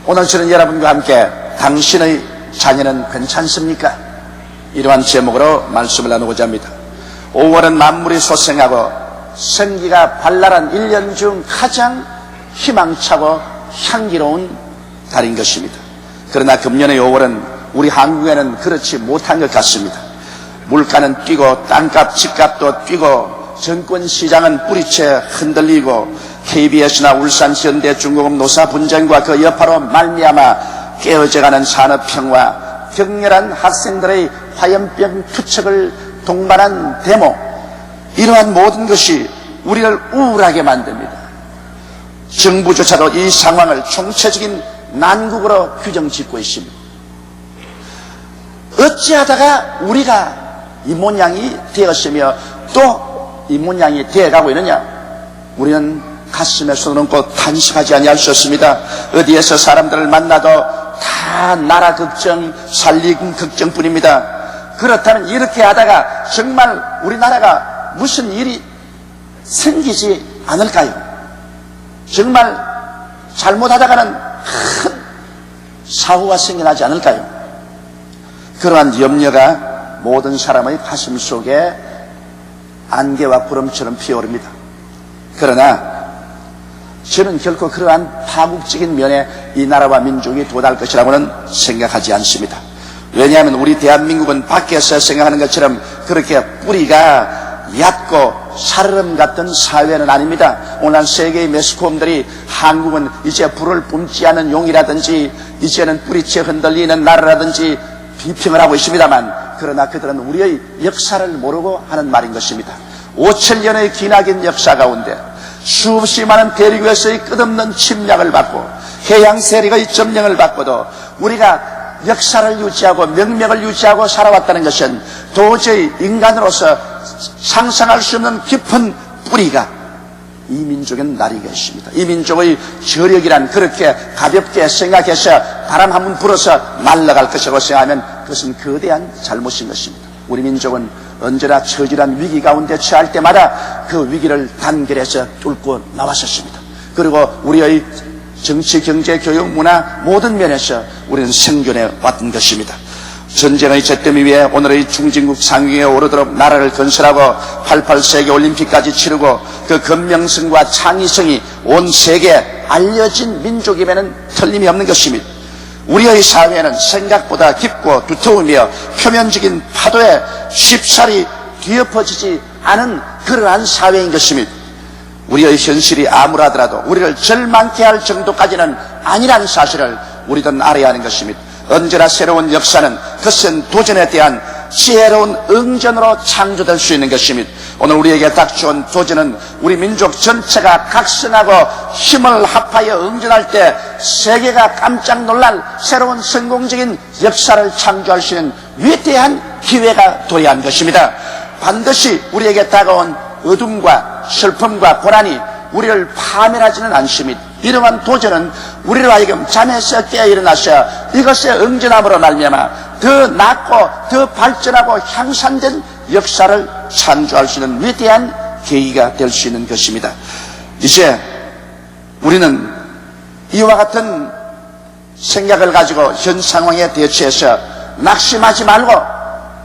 오늘 저는 여러분과 함께 당신의 자녀는 괜찮습니까? 이러한 제목으로 말씀을 나누고자 합니다. 5월은 만물이 소생하고 생기가 발랄한 1년 중 가장 희망차고 향기로운 달인 것입니다. 그러나 금년의 5월은 우리 한국에는 그렇지 못한 것 같습니다. 물가는 뛰고 땅값, 집값도 뛰고 정권시장은 뿌리채 흔들리고 KBS나 울산 현대중공업 노사 분쟁과 그 여파로 말미암아 깨어져가는 산업평화, 격렬한 학생들의 화염병 투척을 동반한 데모, 이러한 모든 것이 우리를 우울하게 만듭니다. 정부조차도 이 상황을 총체적인 난국으로 규정짓고 있습니다. 어찌하다가 우리가 이 모양이 되었으며 또 이 모양이 되어가고 있느냐? 우리는 가슴에 손을 얹고 탄식하지 아니할 수 없습니다. 어디에서 사람들을 만나도 다 나라 걱정, 살림 걱정뿐입니다. 그렇다면 이렇게 하다가 정말 우리나라가 무슨 일이 생기지 않을까요? 정말 잘못하다가는 큰 사고가 생겨나지 않을까요? 그러한 염려가 모든 사람의 가슴 속에 안개와 구름처럼 피어오릅니다. 그러나 저는 결코 그러한 파국적인 면에 이 나라와 민족이 도달할 것이라고는 생각하지 않습니다. 왜냐하면 우리 대한민국은 밖에서 생각하는 것처럼 그렇게 뿌리가 얕고 살얼음 같은 사회는 아닙니다. 오늘 세계의 매스컴들이 한국은 이제 불을 뿜지 않은 용이라든지 이제는 뿌리채 흔들리는 나라라든지 비평을 하고 있습니다만, 그러나 그들은 우리의 역사를 모르고 하는 말인 것입니다. 5,000년의 기나긴 역사 가운데 수없이 많은 대륙에서의 끝없는 침략을 받고 해양 세력의 점령을 받고도 우리가 역사를 유지하고 명맥을 유지하고 살아왔다는 것은 도저히 인간으로서 상상할 수 없는 깊은 뿌리가 이 민족엔 나리가 있습니다. 이 민족의 저력이란 그렇게 가볍게 생각해서 바람 한 번 불어서 날아갈 것이라고 생각하면 그것은 거대한 잘못인 것입니다. 우리 민족은 언제나 처절한 위기 가운데 처할 때마다 그 위기를 단결해서 뚫고 나왔었습니다. 그리고 우리의 정치, 경제, 교육, 문화 모든 면에서 우리는 생존해 왔던 것입니다. 전쟁의 잿더미 위에 오늘의 중진국 상위에 오르도록 나라를 건설하고 88세계 올림픽까지 치르고 그 건명성과 창의성이 온 세계에 알려진 민족임에는 틀림이 없는 것입니다. 우리의 사회는 생각보다 깊고 두터우며 표면적인 파도에 쉽사리 뒤엎어지지 않은 그러한 사회인 것입니다. 우리의 현실이 암울하더라도 우리를 절망케 할 정도까지는 아니라는 사실을 우리들은 알아야 하는 것입니다. 언제나 새로운 역사는 그것은 도전에 대한 지혜로운 응전으로 창조될 수 있는 것입니다. 오늘 우리에게 닥쳐온 도전은 우리 민족 전체가 각성하고 힘을 합하여 응전할 때 세계가 깜짝 놀랄 새로운 성공적인 역사를 창조할 수 있는 위대한 기회가 도래한 것입니다. 반드시 우리에게 다가온 어둠과 슬픔과 고난이 우리를 파멸하지는 않습니다. 이러한 도전은 우리로 하여금 잠에서 깨어 일어나서 이것에 응전함으로 말미암아 더 낫고 더 발전하고 향상된 역사를 창조할 수 있는 위대한 계기가 될 수 있는 것입니다. 이제 우리는 이와 같은 생각을 가지고 현 상황에 대처해서 낙심하지 말고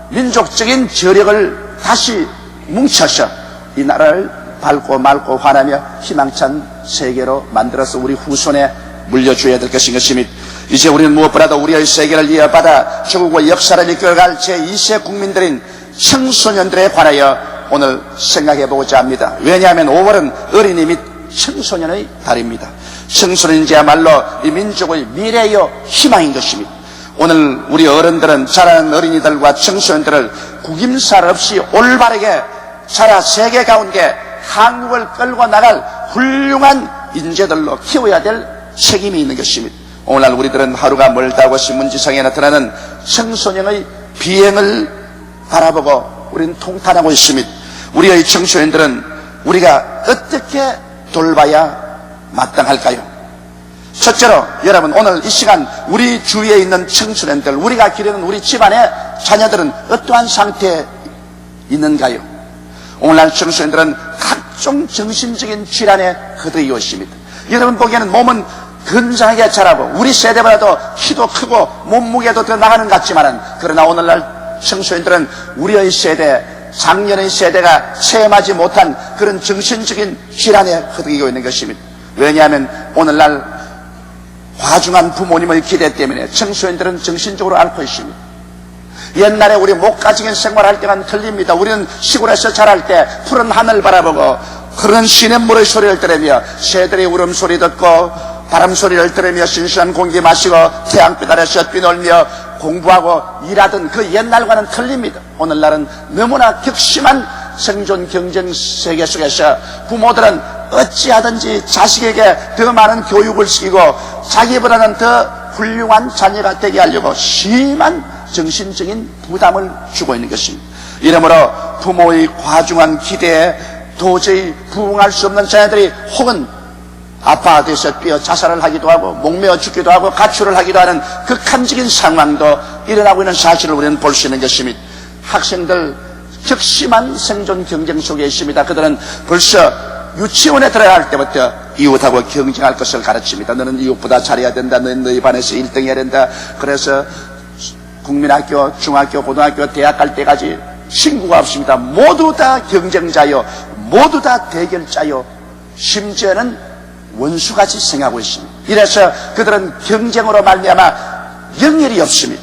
민족적인 저력을 다시 뭉쳐서 이 나라를 밝고 맑고 환하며 희망찬 세계로 만들어서 우리 후손에 물려줘야 될 것인 것입니다. 이제 우리는 무엇보다도 우리의 세계를 이어받아 조국의 역사를 이끌어갈 제2세 국민들인 청소년들에 관하여 오늘 생각해보고자 합니다. 왜냐하면 5월은 어린이 및 청소년의 달입니다. 청소년이야말로 이 민족의 미래요 희망인 것입니다. 오늘 우리 어른들은 자라는 어린이들과 청소년들을 구김살 없이 올바르게 자라 세계 가운데 한국을 끌고 나갈 훌륭한 인재들로 키워야 될 책임이 있는 것입니다. 오늘날 우리들은 하루가 멀다고 신문지상에 나타나는 청소년의 비행을 바라보고 우리는 통탄하고 있습니다. 우리의 청소년들은 우리가 어떻게 돌봐야 마땅할까요? 첫째로 여러분, 오늘 이 시간 우리 주위에 있는 청소년들, 우리가 기르는 우리 집안의 자녀들은 어떠한 상태에 있는가요? 오늘날 청소년들은 각종 정신적인 질환에 허덕이고 있습니다. 여러분 보기에는 몸은 건장하게 자라고 우리 세대보다도 키도 크고 몸무게도 더 나가는 것 같지만은, 그러나 오늘날 청소년들은 우리의 세대, 작년의 세대가 체험하지 못한 그런 정신적인 질환에 허덕이고 있는 것입니다. 왜냐하면 오늘날 과중한 부모님의 기대 때문에 청소년들은 정신적으로 앓고 있습니다. 옛날에 우리 목가정인 생활할 때와는 틀립니다. 우리는 시골에서 자랄 때 푸른 하늘 바라보고 흐르는 시냇물의 소리를 들으며 새들의 울음소리 듣고 바람 소리를 들으며 신선한 공기 마시고 태양빛 아래서 뛰놀며 공부하고 일하던 그 옛날과는 틀립니다. 오늘날은 너무나 격심한 생존 경쟁 세계 속에서 부모들은 어찌하든지 자식에게 더 많은 교육을 시키고 자기보다는 더 훌륭한 자녀가 되게 하려고 심한 정신적인 부담을 주고 있는 것입니다. 이러므로 부모의 과중한 기대에 도저히 부응할 수 없는 자녀들이 혹은 아빠가 돼서 뛰어 자살을 하기도 하고 목매어 죽기도 하고 가출을 하기도 하는 극한적인 상황도 일어나고 있는 사실을 우리는 볼 수 있는 것입니다. 학생들 격심한 생존 경쟁 속에 있습니다. 그들은 벌써 유치원에 들어갈 때부터 이웃하고 경쟁할 것을 가르칩니다. 너는 이웃보다 잘해야 된다. 너는 너희 반에서 1등 해야 된다. 그래서 국민학교, 중학교, 고등학교, 대학 갈 때까지 친구가 없습니다. 모두 다 경쟁자요, 모두 다 대결자요, 심지어는 원수같이 생각하고 있습니다. 이래서 그들은 경쟁으로 말미암아 영열이 없습니다.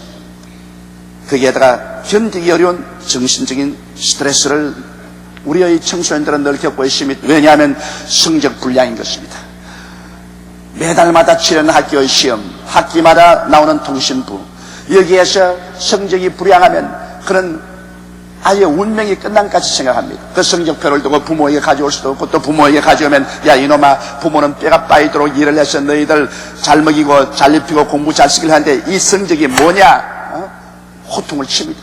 거기에다가 견디기 어려운 정신적인 스트레스를 우리의 청소년들은 늘 겪고 있습니다. 왜냐하면 성적 불량인 것입니다. 매달마다 치르는 학교의 시험, 학기마다 나오는 통신부, 여기에서 성적이 불량하면 그는 아예 운명이 끝난까지 생각합니다. 그 성적표를 두고 부모에게 가져올 수도 없고, 또 부모에게 가져오면 야 이놈아, 부모는 뼈가 빠이도록 일을 해서 너희들 잘 먹이고 잘 입히고 공부 잘 시키려 하는데 이 성적이 뭐냐? 호통을 칩니다.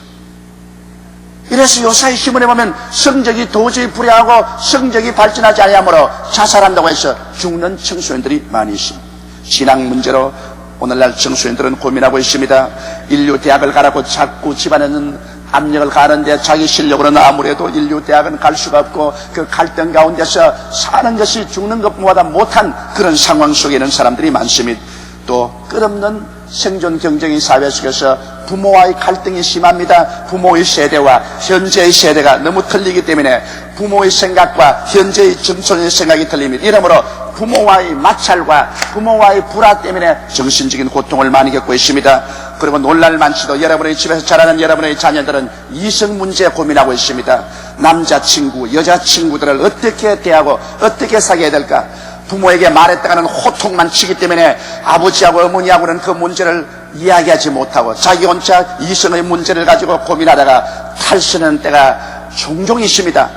이래서 요사이 신문에 보면 성적이 도저히 불량하고 성적이 발전하지 아니하므로 자살한다고 해서 죽는 청소년들이 많이 있습니다. 신앙 문제로 오늘날 청소년들은 고민하고 있습니다. 인류 대학을 가라고 자꾸 집안에는 압력을 가하는데 자기 실력으로는 아무래도 인류 대학은 갈 수가 없고 그 갈등 가운데서 사는 것이 죽는 것보다 못한 그런 상황 속에 있는 사람들이 많습니다. 또 끝없는 생존 경쟁의 사회 속에서 부모와의 갈등이 심합니다. 부모의 세대와 현재의 세대가 너무 틀리기 때문에 부모의 생각과 현재의 청소년의 생각이 틀립니다. 이러므로 부모와의 마찰과 부모와의 불화 때문에 정신적인 고통을 많이 겪고 있습니다. 그리고 놀랄만치도 여러분의 집에서 자라는 여러분의 자녀들은 이성 문제에 고민하고 있습니다. 남자친구, 여자친구들을 어떻게 대하고 어떻게 사귀어야 될까? 부모에게 말했다가는 호통만 치기 때문에 아버지하고 어머니하고는 그 문제를 이야기하지 못하고 자기 혼자 이성의 문제를 가지고 고민하다가 탈선하는 때가 종종 있습니다.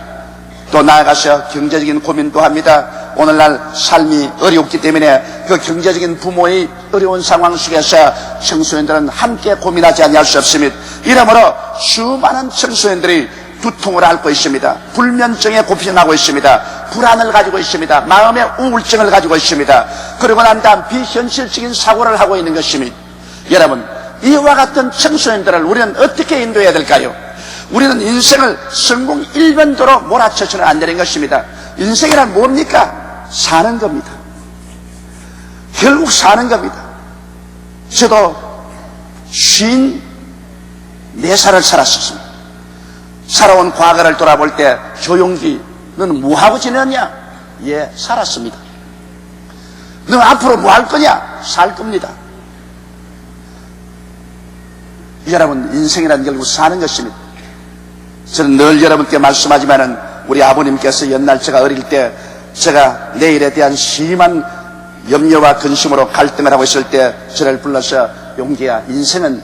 또 나아가서 경제적인 고민도 합니다. 오늘날 삶이 어렵기 때문에 그 경제적인 부모의 어려운 상황 속에서 청소년들은 함께 고민하지 아니할 수 없습니다. 이러므로 수많은 청소년들이 두통을 앓고 있습니다. 불면증에 고민하고 있습니다. 불안을 가지고 있습니다. 마음의 우울증을 가지고 있습니다. 그러고 난 다음 비현실적인 사고를 하고 있는 것입니다. 여러분, 이와 같은 청소년들을 우리는 어떻게 인도해야 될까요? 우리는 인생을 성공 일변도로 몰아쳐서는 안 되는 것입니다. 인생이란 뭡니까? 사는 겁니다. 결국 사는 겁니다. 저도 54살을 살았었습니다. 살아온 과거를 돌아볼 때 조용기, 너는 뭐하고 지냈냐? 예, 살았습니다. 너 앞으로 뭐 할 거냐? 살 겁니다. 여러분, 인생이란 결국 사는 것입니다. 저는 늘 여러분께 말씀하지만은 우리 아버님께서 옛날 제가 어릴 때 제가 내일에 대한 심한 염려와 근심으로 갈등을 하고 있을 때 저를 불러서 용기야, 인생은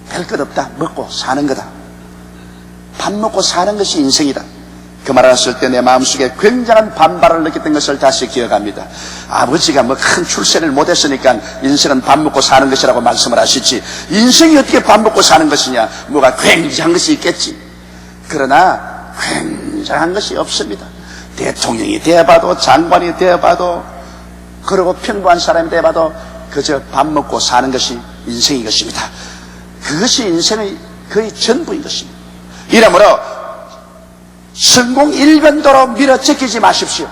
별 것 없다. 먹고 사는 거다. 밥 먹고 사는 것이 인생이다. 그 말을 했을 때 내 마음속에 굉장한 반발을 느꼈던 것을 다시 기억합니다. 아버지가 뭐 큰 출세를 못했으니까 인생은 밥 먹고 사는 것이라고 말씀을 하시지, 인생이 어떻게 밥 먹고 사는 것이냐? 뭐가 굉장한 것이 있겠지. 그러나 굉장한 것이 없습니다. 대통령이 되어봐도 장관이 되어봐도 그리고 평범한 사람이 되어봐도 그저 밥 먹고 사는 것이 인생인 것입니다. 그것이 인생의 거의 전부인 것입니다. 이러므로 성공 일변도로 밀어제끼지 마십시오.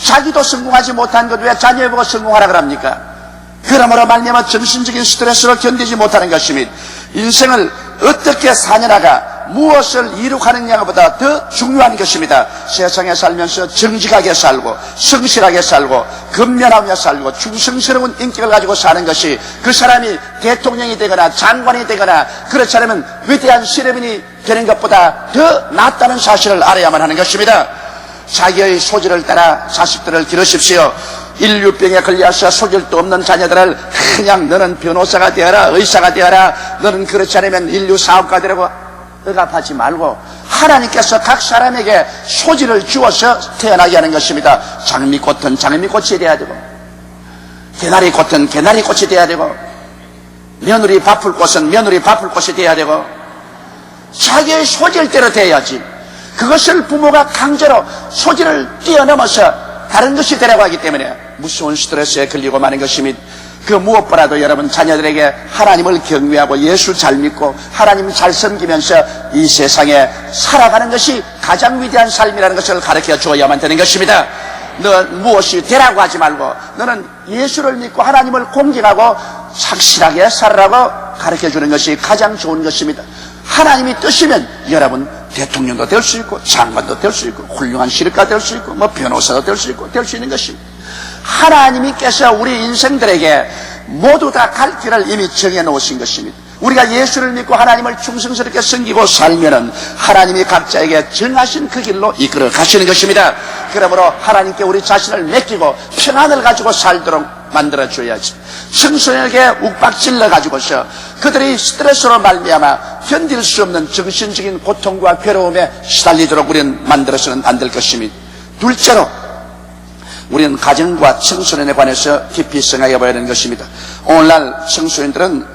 자기도 성공하지 못한 것 왜 자녀 보고 성공하라 그럽니까? 그러므로 말미암아 정신적인 스트레스를 견디지 못하는 것입니다. 인생을 어떻게 사느냐가 무엇을 이룩하느냐보다 더 중요한 것입니다. 세상에 살면서 정직하게 살고 성실하게 살고 근면하며 살고 충성스러운 인격을 가지고 사는 것이 그 사람이 대통령이 되거나 장관이 되거나 그렇지 않으면 위대한 실업인이 되는 것보다 더 낫다는 사실을 알아야만 하는 것입니다. 자기의 소질을 따라 자식들을 기르십시오. 인류병에 걸려서 소질도 없는 자녀들을 그냥 너는 변호사가 되어라, 의사가 되어라, 너는 그렇지 않으면 인류 사업가 되라고 억압하지 말고 하나님께서 각 사람에게 소질을 주어서 태어나게 하는 것입니다. 장미꽃은 장미꽃이 돼야 되고 개나리꽃은 개나리꽃이 돼야 되고 며느리 바쁠 꽃은 며느리 바쁠 꽃이 돼야 되고 자기의 소질대로 돼야지. 그것을 부모가 강제로 소질을 뛰어넘어서 다른 것이 되라고 하기 때문에 무서운 스트레스에 걸리고 마는 것입니다. 그 무엇보다도 여러분 자녀들에게 하나님을 경외하고 예수 잘 믿고 하나님 잘 섬기면서 이 세상에 살아가는 것이 가장 위대한 삶이라는 것을 가르쳐 주어야만 되는 것입니다. 너 무엇이 되라고 하지 말고 너는 예수를 믿고 하나님을 공경하고 착실하게 살아라고 가르쳐 주는 것이 가장 좋은 것입니다. 하나님이 뜻이면 여러분 대통령도 될 수 있고 장관도 될 수 있고 훌륭한 시립가 될 수 있고 뭐 변호사도 될 수 있고 될 수 있는 것입니다. 하나님께서 우리 인생들에게 모두 다 갈 길을 이미 정해 놓으신 것입니다. 우리가 예수를 믿고 하나님을 충성스럽게 섬기고 살면은 하나님이 각자에게 정하신 그 길로 이끌어 가시는 것입니다. 그러므로 하나님께 우리 자신을 맡기고 평안을 가지고 살도록 만들어 줘야지. 청소년에게 욱박질러 가지고서 그들이 스트레스로 말미암아 견딜 수 없는 정신적인 고통과 괴로움에 시달리도록 우리는 만들어서는 안 될 것입니다. 둘째로 우리는 가정과 청소년에 관해서 깊이 생각해 봐야 하는 것입니다. 오늘날 청소년들은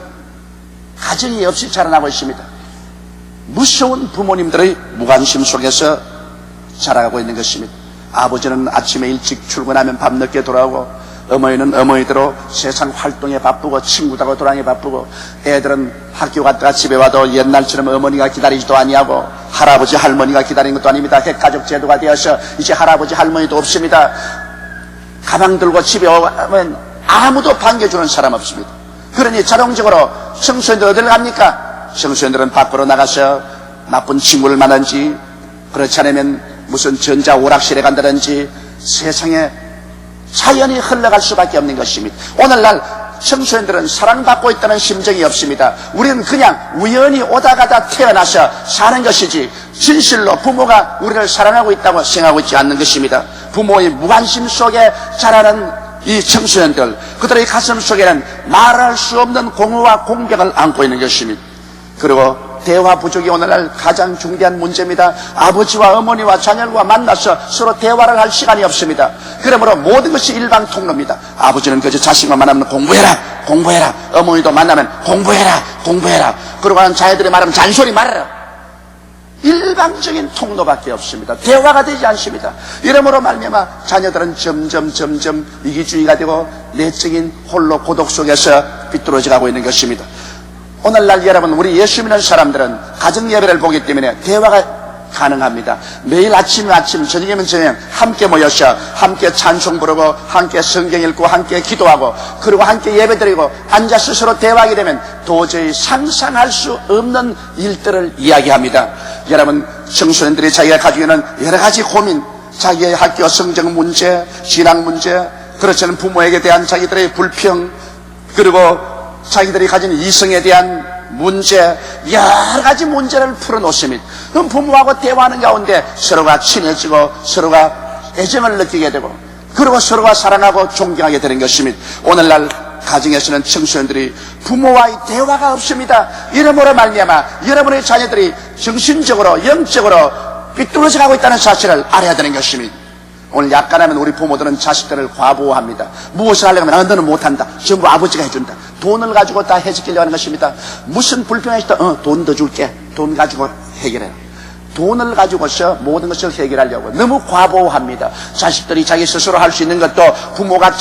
가정이 없이 자라나고 있습니다. 무서운 부모님들의 무관심 속에서 자라가고 있는 것입니다. 아버지는 아침에 일찍 출근하면 밤늦게 돌아오고 어머니는 어머니대로 세상 활동에 바쁘고 친구들하고 돌아다니기 바쁘고 애들은 학교 갔다가 집에 와도 옛날처럼 어머니가 기다리지도 아니하고 할아버지 할머니가 기다리는 것도 아닙니다. 핵가족 제도가 되어서 이제 할아버지 할머니도 없습니다. 가방 들고 집에 오면 아무도 반겨주는 사람 없습니다. 그러니 자동적으로 청소년들 어디를 갑니까? 청소년들은 밖으로 나가서 나쁜 친구를 만나든지 그렇지 않으면 무슨 전자 오락실에 간다든지 세상에 자연히 흘러갈 수밖에 없는 것입니다. 오늘날 청소년들은 사랑받고 있다는 심정이 없습니다. 우리는 그냥 우연히 오다 가다 태어나서 사는 것이지 진실로 부모가 우리를 사랑하고 있다고 생각하고 있지 않는 것입니다. 부모의 무관심 속에 자라는 이 청소년들, 그들의 가슴 속에는 말할 수 없는 공허와 공경을 안고 있는 것입니다. 그리고 대화 부족이 오늘날 가장 중대한 문제입니다. 아버지와 어머니와 자녀와 만나서 서로 대화를 할 시간이 없습니다. 그러므로 모든 것이 일방 통로입니다. 아버지는 그저 자식과 만나면 공부해라 공부해라, 어머니도 만나면 공부해라 공부해라, 그러고 하는 자녀들이 말하면 잔소리 말아라. 일방적인 통로밖에 없습니다. 대화가 되지 않습니다. 이러므로 말미암아 자녀들은 점점 이기주의가 되고 내적인 홀로 고독 속에서 삐뚤어져 가고 있는 것입니다. 오늘날 여러분 우리 예수 믿는 사람들은 가정 예배를 보기 때문에 대화가 가능합니다. 매일 아침이면 아침, 저녁이면 저녁 함께 모여서 함께 찬송 부르고 함께 성경 읽고 함께 기도하고 그리고 함께 예배드리고 앉아서 서로 대화하게 되면 도저히 상상할 수 없는 일들을 이야기합니다. 여러분 청소년들이 자기가 가지고 있는 여러 가지 고민, 자기의 학교 성적 문제, 신앙 문제, 그렇지 않은 부모에게 대한 자기들의 불평, 그리고 자기들이 가진 이성에 대한 문제, 여러 가지 문제를 풀어놓습니다. 그럼 부모하고 대화하는 가운데 서로가 친해지고 서로가 애정을 느끼게 되고 그리고 서로가 사랑하고 존경하게 되는 것입니다. 오늘날 가정에서는 청소년들이 부모와의 대화가 없습니다. 이러므로 말미암아 여러분의 자녀들이 정신적으로 영적으로 삐뚤어져 가고 있다는 사실을 알아야 되는 것입니다. 오늘 약간하면 우리 부모들은 자식들을 과보호합니다. 무엇을 하려고 하면 너는 못한다, 전부 아버지가 해준다, 돈을 가지고 다 해지키려고 하는 것입니다. 무슨 불평이 있다, 돈 더 줄게, 돈 가지고 해결해. 돈을 가지고서 모든 것을 해결하려고 너무 과보호합니다. 자식들이 자기 스스로 할 수 있는 것도 부모가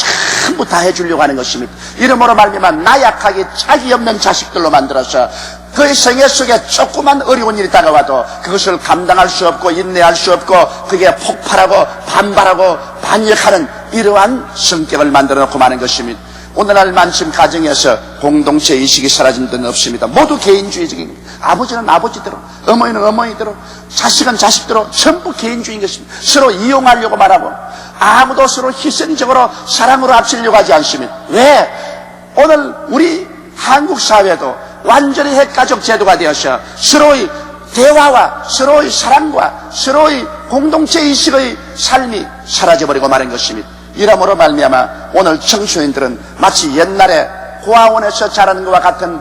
전부 다 해주려고 하는 것입니다. 이러므로 말미암아 나약하게 자기 없는 자식들로 만들어서 그의 생애 속에 조그만 어려운 일이 다가와도 그것을 감당할 수 없고 인내할 수 없고 그게 폭발하고 반발하고 반역하는 이러한 성격을 만들어 놓고 마는 것입니다. 오늘날 많은 가정에서 공동체 의식이 사라진 데는 없습니다. 모두 개인주의적인, 아버지는 아버지대로, 어머니는 어머니대로, 자식은 자식대로 전부 개인주의인 것입니다. 서로 이용하려고 말하고 아무도 서로 희생적으로 사랑으로 앞서려고 하지 않습니다. 왜? 오늘 우리 한국 사회도 완전히 핵가족 제도가 되어서 서로의 대화와 서로의 사랑과 서로의 공동체 의식의 삶이 사라져버리고 마는 것입니다. 이러므로 말미암아 오늘 청소년들은 마치 옛날에 고아원에서 자라는 것과 같은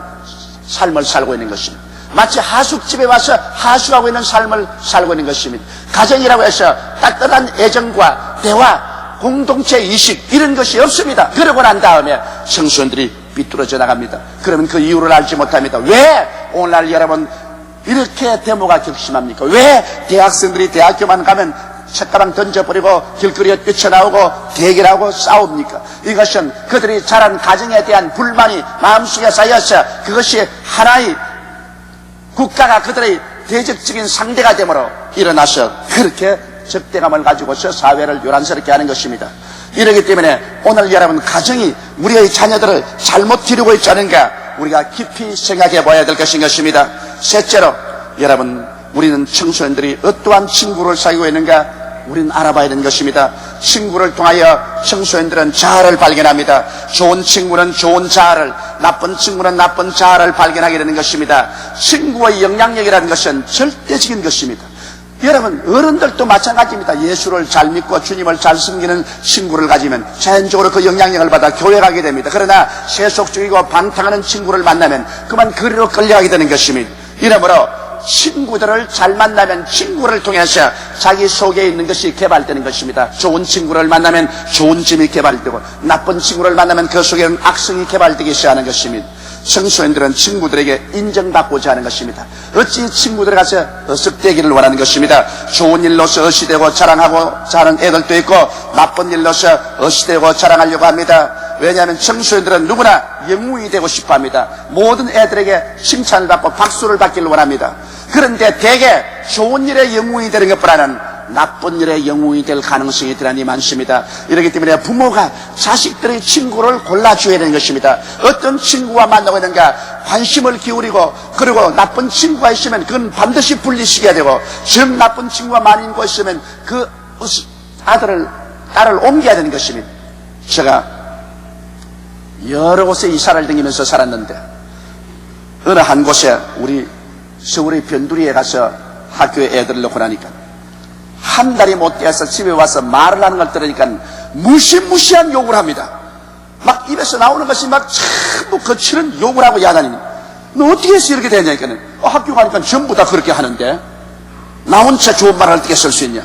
삶을 살고 있는 것입니다. 마치 하숙집에 와서 하숙하고 있는 삶을 살고 있는 것입니다. 가정이라고 해서 따뜻한 애정과 대화, 공동체 의식 이런 것이 없습니다. 그러고 난 다음에 청소년들이 삐뚤어져 나갑니다. 그러면 그 이유를 알지 못합니다. 왜 오늘날 여러분 이렇게 데모가 격심합니까? 왜 대학생들이 대학교만 가면 책가방 던져버리고 길거리에 뛰쳐나오고 대결하고 싸웁니까? 이것은 그들이 자란 가정에 대한 불만이 마음속에 쌓여서 그것이 하나의 국가가 그들의 대적적인 상대가 되므로 일어나서 그렇게 적대감을 가지고서 사회를 요란스럽게 하는 것입니다. 이러기 때문에 오늘 여러분 가정이 우리의 자녀들을 잘못 기르고 있지 않은가 우리가 깊이 생각해 봐야 될 것인 것입니다. 셋째로 여러분 우리는 청소년들이 어떠한 친구를 사귀고 있는가 우리는 알아봐야 되는 것입니다. 친구를 통하여 청소년들은 자아를 발견합니다. 좋은 친구는 좋은 자아를, 나쁜 친구는 나쁜 자아를 발견하게 되는 것입니다. 친구의 영향력이라는 것은 절대적인 것입니다. 여러분 어른들도 마찬가지입니다. 예수를 잘 믿고 주님을 잘 섬기는 친구를 가지면 자연적으로 그 영향력을 받아 교회 가게 됩니다. 그러나 세속적이고 방탕하는 친구를 만나면 그만 거리로 끌려가게 되는 것입니다. 이러므로 친구들을 잘 만나면 친구를 통해서 자기 속에 있는 것이 개발되는 것입니다. 좋은 친구를 만나면 좋은 점이 개발되고 나쁜 친구를 만나면 그 속에는 악성이 개발되기 시작하는 것입니다. 청소년들은 친구들에게 인정받고자 하는 것입니다. 어찌 친구들에 가서 어석되기를 원하는 것입니다. 좋은 일로서 어시되고 자랑하고 자는 애들도 있고 나쁜 일로서 어시되고 자랑하려고 합니다. 왜냐하면 청소년들은 누구나 영웅이 되고 싶어 합니다. 모든 애들에게 칭찬을 받고 박수를 받기를 원합니다. 그런데 대개 좋은 일에 영웅이 되는 것보다는 나쁜 일에 영웅이 될 가능성이 대단히 많습니다. 이렇기 때문에 부모가 자식들의 친구를 골라줘야 되는 것입니다. 어떤 친구와 만나고 있는가 관심을 기울이고 그리고 나쁜 친구가 있으면 그건 반드시 분리시켜야 되고 정 나쁜 친구가 많이 있는 곳 있으면 그 딸을 옮겨야 되는 것입니다. 제가 여러 곳에 이사를 다니면서 살았는데 어느 한 곳에 우리 서울의 변두리에 가서 학교에 애들을 놓고 나니까 한 달이 못 돼서 집에 와서 말을 하는 걸 들으니까 무시무시한 욕을 합니다. 막 입에서 나오는 것이 막 전부 거칠은 욕을 하고 야단이. 너 어떻게 해서 이렇게 되냐니까 학교 가니까 전부 다 그렇게 하는데 나 혼자 좋은 말을 어떻게 쓸 수 있냐.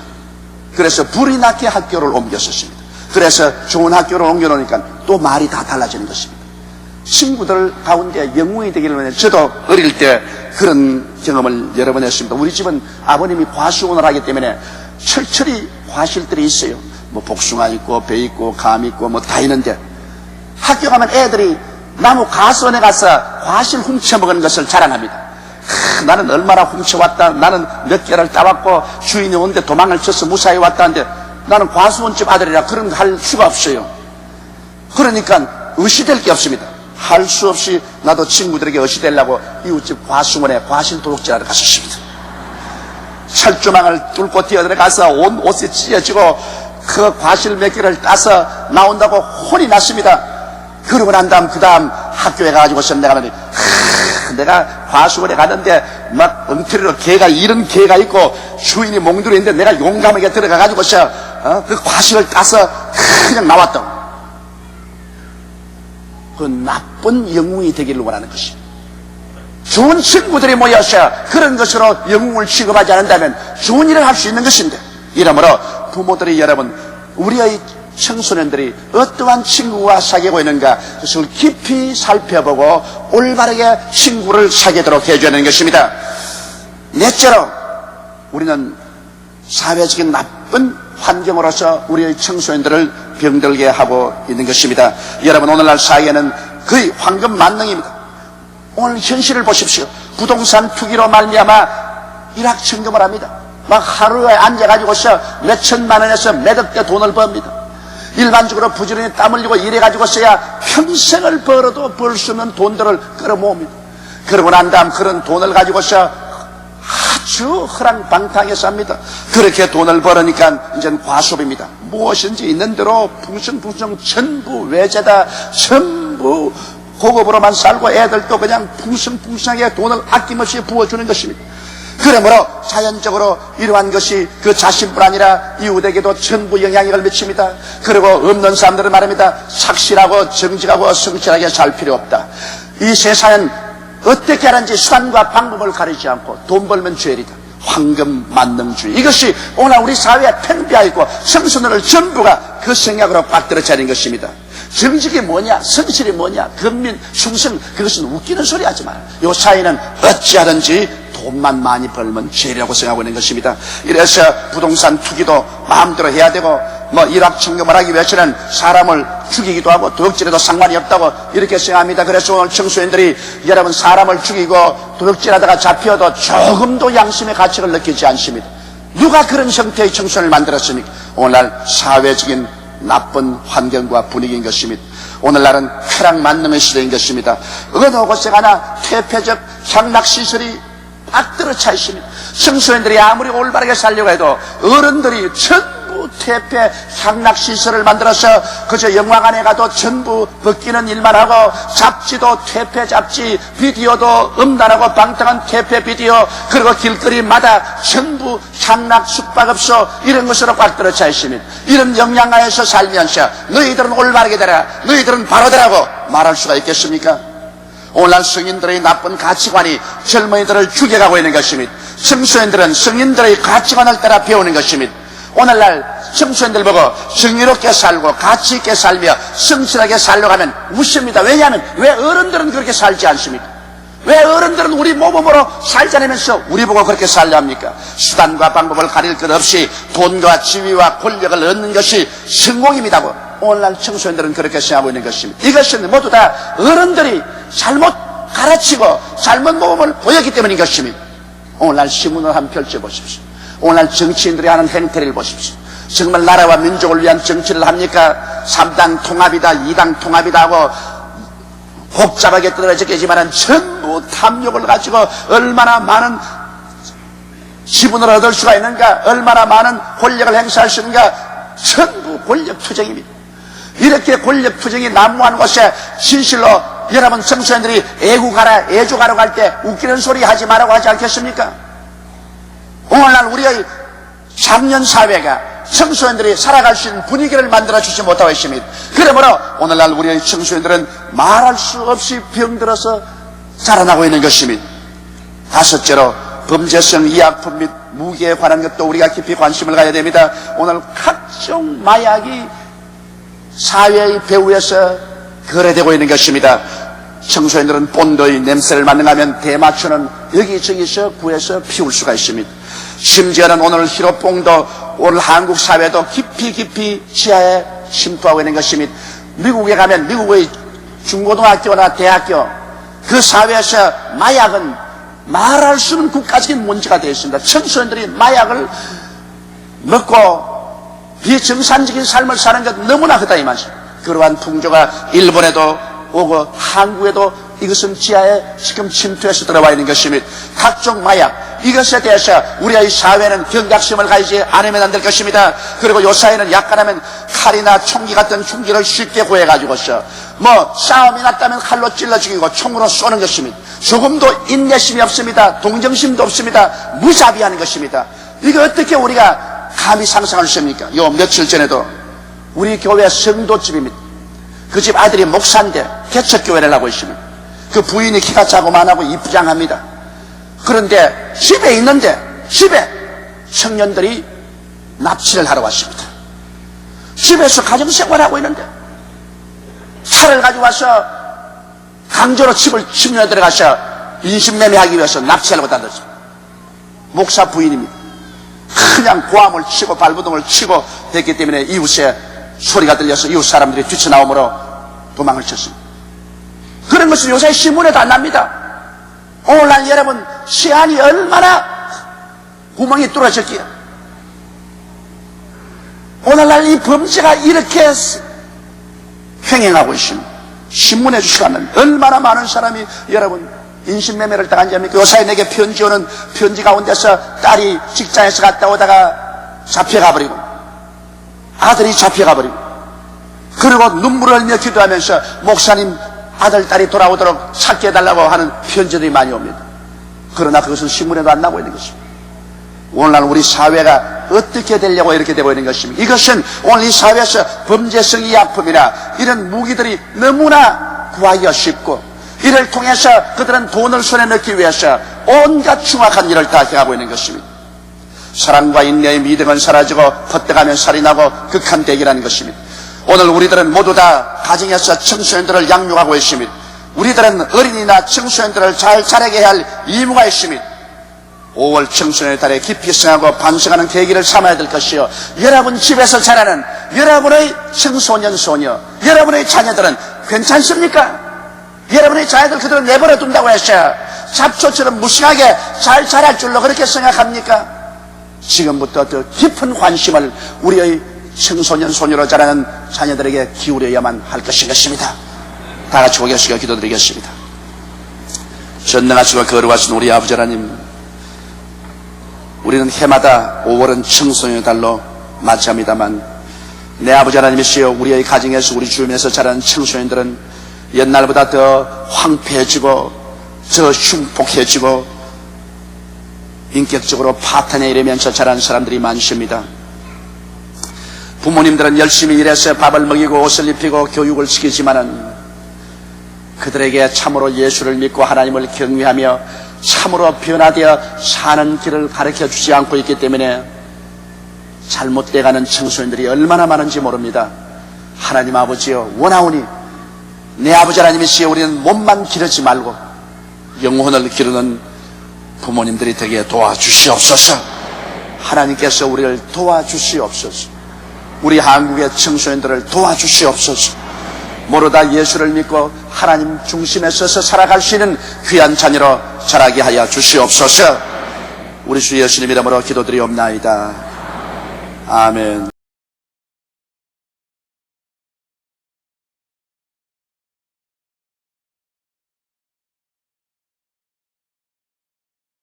그래서 불이 나게 학교를 옮겼었습니다. 그래서 좋은 학교를 옮겨놓으니까 또 말이 다 달라지는 것입니다. 친구들 가운데 영웅이 되기를 원해요. 저도 어릴 때 그런 경험을 여러 번 했습니다. 우리 집은 아버님이 과수원을 하기 때문에 철철이 과실들이 있어요. 뭐 복숭아 있고 배 있고 감 있고 뭐 다 있는데 학교 가면 애들이 나무 가수원에 가서 과실 훔쳐먹은 것을 자랑합니다. 나는 얼마나 훔쳐왔다. 나는 몇 개를 따왔고 주인이 온데 도망을 쳐서 무사히 왔다는데 나는 과수원집 아들이라 그런 거 할 수가 없어요. 그러니까 의시될 게 없습니다. 할 수 없이 나도 친구들에게 의시되려고 이웃집 과수원에 과실 도둑질하러 갔었습니다. 철조망을 뚫고 뛰어들어가서 온 옷이 찢어지고 그 과실 몇 개를 따서 나온다고 혼이 났습니다. 그러고 난 다음 그 다음 학교에 가가지고서 내가 과수원에 갔는데 막 엉터리로 개가 이런 개가 있고 주인이 몽둥이 있는데 내가 용감하게 들어가가지고서 그 과실을 따서 그냥 나왔다. 그 나쁜 영웅이 되기를 원하는 것입니다. 좋은 친구들이 모여서 그런 것으로 영웅을 취급하지 않는다면 좋은 일을 할 수 있는 것인데 이러므로 부모들이 여러분 우리의 청소년들이 어떠한 친구와 사귀고 있는가 그것을 깊이 살펴보고 올바르게 친구를 사귀도록 해줘야 하는 것입니다. 넷째로 우리는 사회적인 나쁜 환경으로서 우리의 청소년들을 병들게 하고 있는 것입니다. 여러분 오늘날 사회는 거의 황금 만능입니다. 오늘 현실을 보십시오. 부동산 투기로 말미암아 일확천금을 합니다. 막 하루에 앉아가지고서 몇 천만 원에서 몇 억대 돈을 법니다. 일반적으로 부지런히 땀 흘리고 일해가지고서야 평생을 벌어도 벌 수 없는 돈들을 끌어모읍니다. 그러고 난 다음 그런 돈을 가지고서 아주 허랑방탕하게 삽니다. 그렇게 돈을 벌으니까 이제는 과소비입니다. 무엇인지 있는 대로 풍성풍성 전부 외제다, 전부 고급으로만 살고 애들도 그냥 풍성풍성하게 돈을 아낌없이 부어주는 것입니다. 그러므로 자연적으로 이러한 것이 그 자신뿐 아니라 이웃에게도 전부 영향력을 미칩니다. 그리고 없는 사람들은 말합니다. 착실하고 정직하고 성실하게 살 필요 없다. 이 세상은 어떻게 하는지 수단과 방법을 가리지 않고 돈 벌면 죄리다. 황금 만능주의. 이것이 오늘 우리 사회에 팽배하고 있고 청소년들 전부가 그 생각으로 빠뜨려차린 것입니다. 정직이 뭐냐, 성실이 뭐냐, 근민, 충성, 그것은 웃기는 소리 하지 마라. 이 사회는 어찌하든지 돈만 많이 벌면 죄라고 생각하고 있는 것입니다. 이래서 부동산 투기도 마음대로 해야 되고 일확천금을 하기 위해서는 사람을 죽이기도 하고 도둑질해도 상관이 없다고 이렇게 생각합니다. 그래서 오늘 청소년들이 여러분 사람을 죽이고 도둑질하다가 잡혀도 조금도 양심의 가치를 느끼지 않습니다. 누가 그런 형태의 청소년을 만들었습니까? 오늘날 사회적인 나쁜 환경과 분위기인 것입니다. 오늘날은 쾌락 만능의 시대인 것입니다. 어느 곳에 가나 퇴폐적 향락시설이 빡들어 차 있습니다. 청소년들이 아무리 올바르게 살려고 해도 어른들이 전부 퇴폐 향락시설을 만들어서 그저 영화관에 가도 전부 벗기는 일만 하고 잡지도 퇴폐 잡지, 비디오도 음란하고 방탕한 퇴폐 비디오, 그리고 길거리마다 전부 향락 숙박업소 이런 것으로 꽉 들어 차 있습니다. 이런 영향하에서 살면서 너희들은 올바르게 되라, 너희들은 바로 되라고 말할 수가 있겠습니까? 오늘날 성인들의 나쁜 가치관이 젊은이들을 죽여가고 있는 것입니다. 청소년들은 성인들의 가치관을 따라 배우는 것입니다. 오늘날 청소년들 보고 정의롭게 살고 가치 있게 살며 성실하게 살려고 하면 웃습니다. 왜냐하면 왜 어른들은 그렇게 살지 않습니까? 왜 어른들은 우리 모범으로 살자면서 우리 보고 그렇게 살려 합니까? 수단과 방법을 가릴 것 없이 돈과 지위와 권력을 얻는 것이 성공입니다고 오늘날 청소년들은 그렇게 생각하고 있는 것입니다. 이것은 모두 다 어른들이 잘못 가르치고 잘못 모범을 보였기 때문인 것입니다. 오늘날 신문을 한번 펼쳐보십시오. 오늘날 정치인들이 하는 행태를 보십시오. 정말 나라와 민족을 위한 정치를 합니까? 3당 통합이다, 2당 통합이다 하고 복잡하게 떨어졌겠지만 전부 탐욕을 가지고 얼마나 많은 지분을 얻을 수가 있는가, 얼마나 많은 권력을 행사할 수 있는가, 전부 권력투쟁입니다. 이렇게 권력투쟁이 난무하는 곳에 진실로 여러분 청소년들이 애국하라, 애족하러 갈 때 웃기는 소리 하지 말라고 하지 않겠습니까? 오늘날 우리의 장년 사회가 청소년들이 살아갈 수 있는 분위기를 만들어주지 못하고 있습니다. 그러므로 오늘날 우리의 청소년들은 말할 수 없이 병들어서 자라나고 있는 것입니다. 다섯째로 범죄성 의약품 및 무기에 관한 것도 우리가 깊이 관심을 가져야 됩니다. 오늘 각종 마약이 사회의 배후에서 거래되고 있는 것입니다. 청소년들은 본도의 냄새를 맡는다면 대마초는 여기저기서 구해서 피울 수가 있습니다. 심지어는 오늘 히로뽕도 오늘 한국 사회도 깊이 지하에 침투하고 있는 것입니다. 미국에 가면 미국의 중고등학교나 대학교 그 사회에서 마약은 말할 수 없는 국가적인 문제가 되어 있습니다. 청소년들이 마약을 먹고 비정상적인 삶을 사는 것 너무나 크다 이 말입니다. 그러한 풍조가 일본에도 오고 한국에도 이것은 지하에 지금 침투해서 들어와 있는 것입니다. 각종 마약 이것에 대해서 우리의 사회는 경각심을 가지지 않으면 안 될 것입니다. 그리고 요 사회는 약간하면 칼이나 총기 같은 흉기를 쉽게 구해가지고서 싸움이 났다면 칼로 찔러 죽이고 총으로 쏘는 것입니다. 조금도 인내심이 없습니다. 동정심도 없습니다. 무자비하는 것입니다. 이거 어떻게 우리가 감히 상상할 수 있습니까? 요 며칠 전에도 우리 교회 성도집입니다. 그 집 아들이 목사인데 개척교회를 하고 있습니다. 그 부인이 키가 자고만하고 이쁘장합니다. 그런데 집에 있는데 집에 청년들이 납치를 하러 왔습니다. 집에서 가정생활하고 있는데 차를 가지고 와서 강제로 집을 침략해 들어가서 인신매매하기 위해서 납치하려고 다녔습니다. 목사 부인입니다. 그냥 고함을 치고 발버둥을 치고 됐기 때문에 이웃에 소리가 들려서 이웃 사람들이 뛰쳐나오므로 도망을 쳤습니다. 그런 것은 요새 신문에도 안 납니다. 오늘날 여러분 시안이 얼마나 구멍이 뚫어졌기에 오늘날 이 범죄가 이렇게 횡행하고 있습니다. 신문에 주시면 얼마나 많은 사람이 여러분 인신매매를 당한 점입니까? 요사이 내게 편지 오는 편지 가운데서 딸이 직장에서 갔다 오다가 잡혀가버리고 아들이 잡혀가버리고 그리고 눈물을 흘리며 기도하면서 목사님 아들 딸이 돌아오도록 찾게 해달라고 하는 편지들이 많이 옵니다. 그러나 그것은 신문에도 안 나오고 있는 것입니다. 오늘날 우리 사회가 어떻게 되려고 이렇게 되고 있는 것입니다. 이것은 오늘 이 사회에서 범죄성의 약품이나 이런 무기들이 너무나 구하기가 쉽고 이를 통해서 그들은 돈을 손에 넣기 위해서 온갖 흉악한 일을 다 해가고 있는 것입니다. 사랑과 인내의 미덕은 사라지고 헛되가면 살인하고 극한 대기라는 것입니다. 오늘 우리들은 모두 다 가정에서 청소년들을 양육하고 있습니다. 우리들은 어린이나 청소년들을 잘 자라게 할 의무가 있습니다. 5월 청소년의 달에 깊이 생각하고 반성하는 계기를 삼아야 될 것이요, 여러분 집에서 자라는 여러분의 청소년 소녀, 여러분의 자녀들은 괜찮습니까? 여러분의 자녀들 그대로 내버려 둔다고 해서 잡초처럼 무심하게 잘 자랄 줄로 그렇게 생각합니까? 지금부터 더 깊은 관심을 우리의 청소년 소녀로 자라는 자녀들에게 기울여야만 할 것입니다. 다 같이 고개 숙여 기도드리겠습니다. 전능하시고 거룩하신 우리 아버지 하나님, 우리는 해마다 5월은 청소년의 달로 맞이합니다만 내 아버지 하나님이시여, 우리의 가정에서 우리 주변에서 자라는 청소년들은 옛날보다 더 황폐해지고 더 흉폭해지고 인격적으로 파탄에 이르면서 자란 사람들이 많습니다. 부모님들은 열심히 일해서 밥을 먹이고 옷을 입히고 교육을 시키지만은 그들에게 참으로 예수를 믿고 하나님을 경외하며 참으로 변화되어 사는 길을 가르쳐 주지 않고 있기 때문에 잘못돼가는 청소년들이 얼마나 많은지 모릅니다. 하나님 아버지여, 원하오니 내 아버지 하나님이시여, 우리는 몸만 기르지 말고 영혼을 기르는 부모님들이 되게 도와주시옵소서. 하나님께서 우리를 도와주시옵소서. 우리 한국의 청소년들을 도와주시옵소서. 모두 다 예수를 믿고 하나님 중심에 서서 살아갈 수 있는 귀한 자녀로 자라게 하여 주시옵소서. 우리 주 예수님 이름으로 기도드리옵나이다. 아멘.